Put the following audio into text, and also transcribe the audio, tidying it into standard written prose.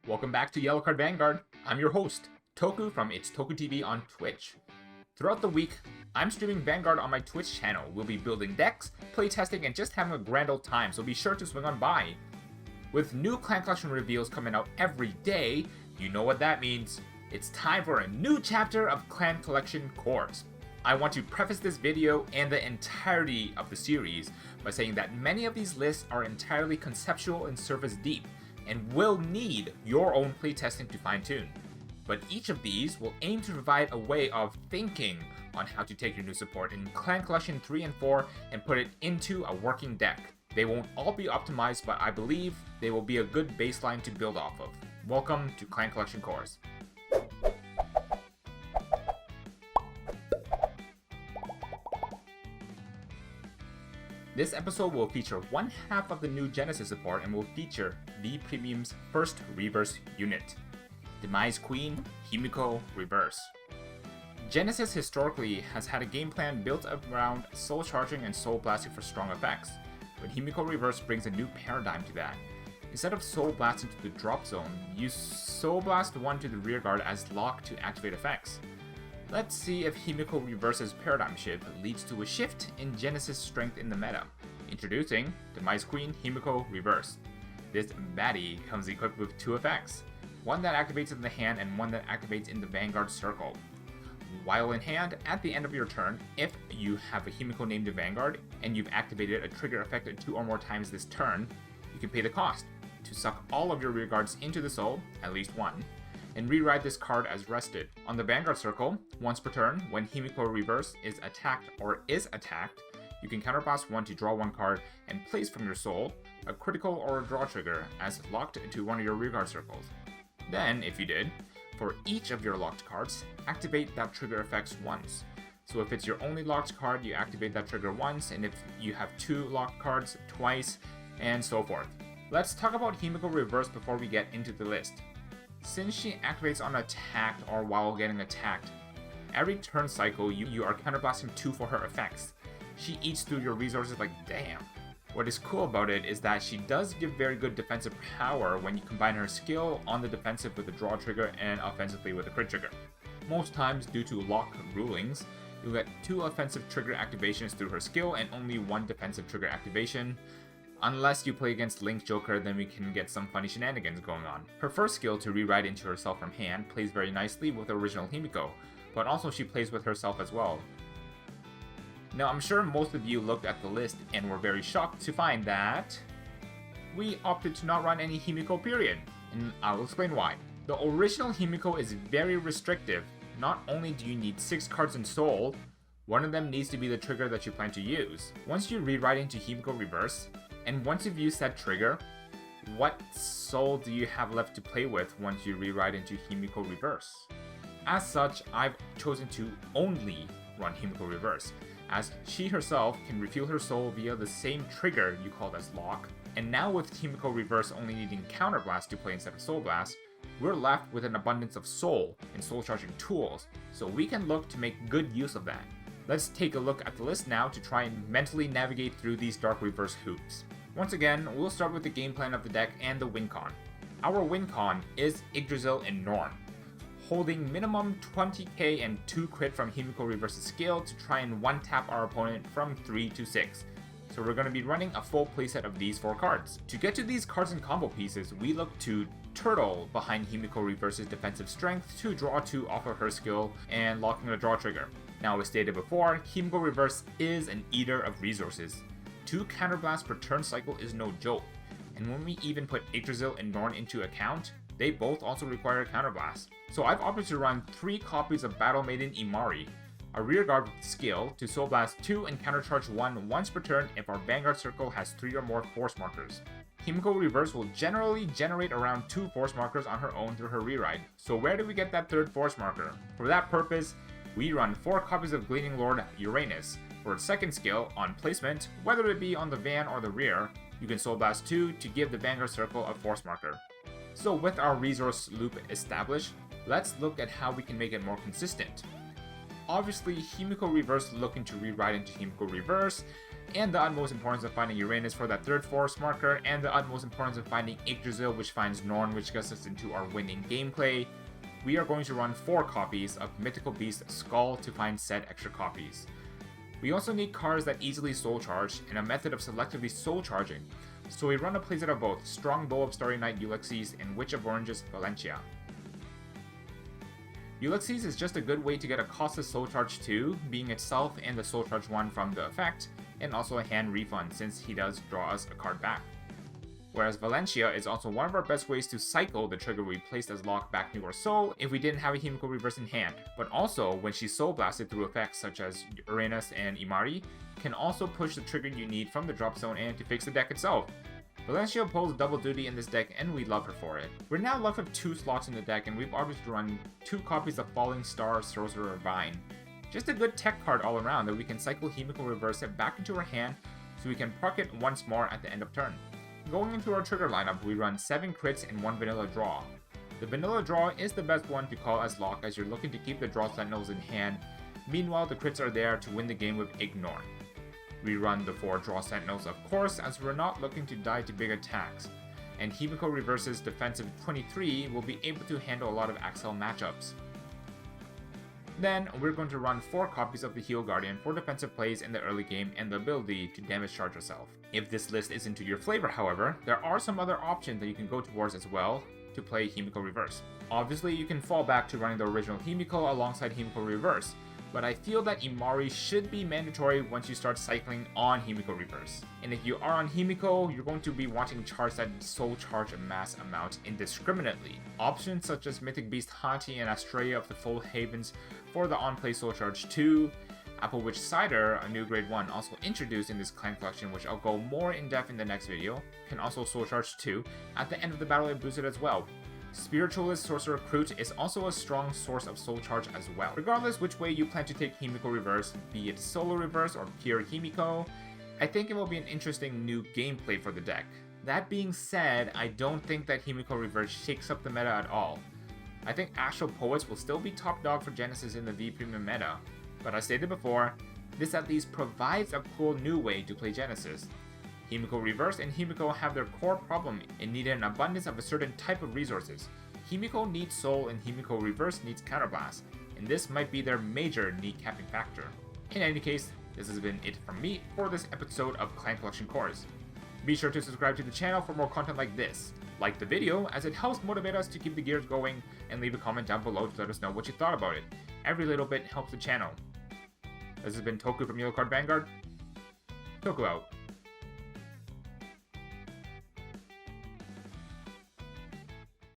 Welcome back to YellowCard Vanguard. I'm your host, Toku from It's Toku TV on Twitch. Throughout the week, I'm streaming Vanguard on my Twitch channel. We'll be building decks, playtesting, and just having a grand old time, so be sure to swing on by. With new clan collection reveals coming out every day, you know what that means. It's time for a new chapter of clan collection cores. I want to preface this video and the entirety of the series by saying that many of these lists are entirely conceptual and surface deep, and will need your own playtesting to fine-tune. But each of these will aim to provide a way of thinking on how to take your new support in Clan Collection 3 and 4 and put it into a working deck. They won't all be optimized, but I believe they will be a good baseline to build off of. Welcome to Clan Collection Cores. This episode will feature one half of the new Genesis support and will feature V Premium's first Reverse unit, Demise Queen Himiko Reverse. Genesis historically has had a game plan built around soul charging and soul blasting for strong effects, but Himiko Reverse brings a new paradigm to that. Instead of soul blasting to the drop zone, use soul blast 1 to the rear guard as lock to activate effects. Let's see if Himiko Reverse's paradigm shift leads to a shift in Genesis strength in the meta. Introducing Demise Queen Himiko Reverse. This baddie comes equipped with 2 effects, one that activates in the hand and one that activates in the Vanguard circle. While in hand, at the end of your turn, if you have a Himiko named Vanguard and you've activated a trigger effect 2 or more times this turn, you can pay the cost to suck all of your rear guards into the soul, at least one, and rewrite this card as rested. On the Vanguard circle, once per turn, when Himiko Reverse is attacked, you can counterblast 1 to draw 1 card and place from your soul a critical or a draw trigger as locked into one of your rearguard circles. Then, if you did, for each of your locked cards, activate that trigger effects once. So if it's your only locked card, you activate that trigger once, and if you have 2 locked cards, twice, and so forth. Let's talk about Himiko Reverse before we get into the list. Since she activates on attacked or while getting attacked, every turn cycle you are counterblasting 2 for her effects. She eats through your resources like damn. What is cool about it is that she does give very good defensive power when you combine her skill on the defensive with a draw trigger and offensively with a crit trigger. Most times, due to lock rulings, you'll get 2 offensive trigger activations through her skill and only 1 defensive trigger activation. Unless you play against Link Joker, then we can get some funny shenanigans going on. Her first skill to rewrite into herself from hand plays very nicely with the original Himiko, but also she plays with herself as well. Now I'm sure most of you looked at the list and were very shocked to find that we opted to not run any Himiko period, and I'll explain why. The original Himiko is very restrictive. Not only do you need 6 cards in soul, one of them needs to be the trigger that you plan to use. Once you rewrite into Himiko Reverse, and once you've used that trigger, what soul do you have left to play with once you rewrite into Himiko Reverse? As such, I've chosen to only run Himiko Reverse, as she herself can refuel her soul via the same trigger you called as lock, and now with Himiko Reverse only needing counterblast to play instead of soul blast, we're left with an abundance of soul and soul charging tools, so we can look to make good use of that. Let's take a look at the list now to try and mentally navigate through these Dark Reverse hoops. Once again, we'll start with the game plan of the deck and the win con. Our win con is Yggdrasil and Norn, holding minimum 20k and 2 crit from Himiko Reverse's skill to try and 1-tap our opponent from 3 to 6. So we're going to be running a full playset of these 4 cards. To get to these cards and combo pieces, we look to Turtle behind Himiko Reverse's defensive strength to draw 2 off of her skill and locking a draw trigger. Now, as stated before, Himiko Reverse is an eater of resources. 2 counterblasts per turn cycle is no joke, and when we even put Yggdrasil and Norn into account, they both also require a counterblast. So I've opted to run 3 copies of Battle Maiden Imari, a rearguard with skill to soul blast 2 and countercharge 1 once per turn if our Vanguard circle has 3 or more force markers. Himiko Reverse will generally generate around 2 force markers on her own through her rewrite, so where do we get that 3rd force marker? For that purpose, we run 4 copies of Gleaming Lord Uranus. For its 2nd skill, on placement, whether it be on the van or the rear, you can soul blast 2 to give the Vanguard circle a force marker. So with our resource loop established, let's look at how we can make it more consistent. obviously Himiko Reverse looking to rewrite into Himiko Reverse, and the utmost importance of finding Uranus for that third forest marker, and the utmost importance of finding Yggdrasil, which finds Norn, which gets us into our winning gameplay. We are going to run 4 copies of Mythical Beast Skull to find said extra copies. We also need cards that easily soul charge, and a method of selectively soul charging, so we run a playset of both Strong Bow of Starry Night Ulysses and Witch of Oranges Valencia. Ulysses is just a good way to get a costless soul charge 2, being itself and the soul charge 1 from the effect, and also a hand refund since he does draw us a card back. Whereas Valencia is also one of our best ways to cycle the trigger we placed as lock back to our soul if we didn't have a Himiko Reverse in hand, but also when she's soul blasted through effects such as Uranus and Imari, can also push the trigger you need from the drop zone and to fix the deck itself. Valencia pulls double duty in this deck and we love her for it. We're now left with 2 slots in the deck and we've obviously run 2 copies of Falling Star Sorcerer Vine. Just a good tech card all around that we can cycle Himiko Reverse it back into our hand so we can proc it once more at the end of turn. Going into our trigger lineup, we run 7 crits and 1 vanilla draw. The vanilla draw is the best one to call as lock as you're looking to keep the draw sentinels in hand, meanwhile the crits are there to win the game with Ignore. We run the 4 draw sentinels of course as we're not looking to die to big attacks, and Himiko Reverse's defensive 23 will be able to handle a lot of Axel matchups. Then we're going to run 4 copies of the Heal Guardian for defensive plays in the early game and the ability to damage charge yourself. If this list isn't to your flavor however, there are some other options that you can go towards as well to play Himiko Reverse. Obviously you can fall back to running the original Himiko alongside Himiko Reverse, but I feel that Imari should be mandatory once you start cycling on Himiko Reverse. And if you are on Himiko, you're going to be wanting charts that soul charge a mass amount indiscriminately. Options such as Mythic Beast Hati and Astrea of the Full Havens for the on-play soul charge 2, Apple Witch Cider, a new grade 1 also introduced in this clan collection which I'll go more in depth in the next video, can also soul charge 2 at the end of the battle and boost it as well. Spiritualist Sorcerer Kroot is also a strong source of soul charge as well. Regardless which way you plan to take Himiko Reverse, be it solo reverse or pure Himiko, I think it will be an interesting new gameplay for the deck. That being said, I don't think that Himiko Reverse shakes up the meta at all. I think Astral Poets will still be top dog for Genesis in the V Premium meta, but as stated before, this at least provides a cool new way to play Genesis. Himiko Reverse and Himiko have their core problem in needing an abundance of a certain type of resources. Himiko needs Soul and Himiko Reverse needs Counterblast, and this might be their major need capping factor. In any case, this has been it from me for this episode of Clan Collection Cores. Be sure to subscribe to the channel for more content like this. Like the video as it helps motivate us to keep the gears going, and leave a comment down below to let us know what you thought about it. Every little bit helps the channel. This has been Toku from YellowCard Vanguard. Toku out.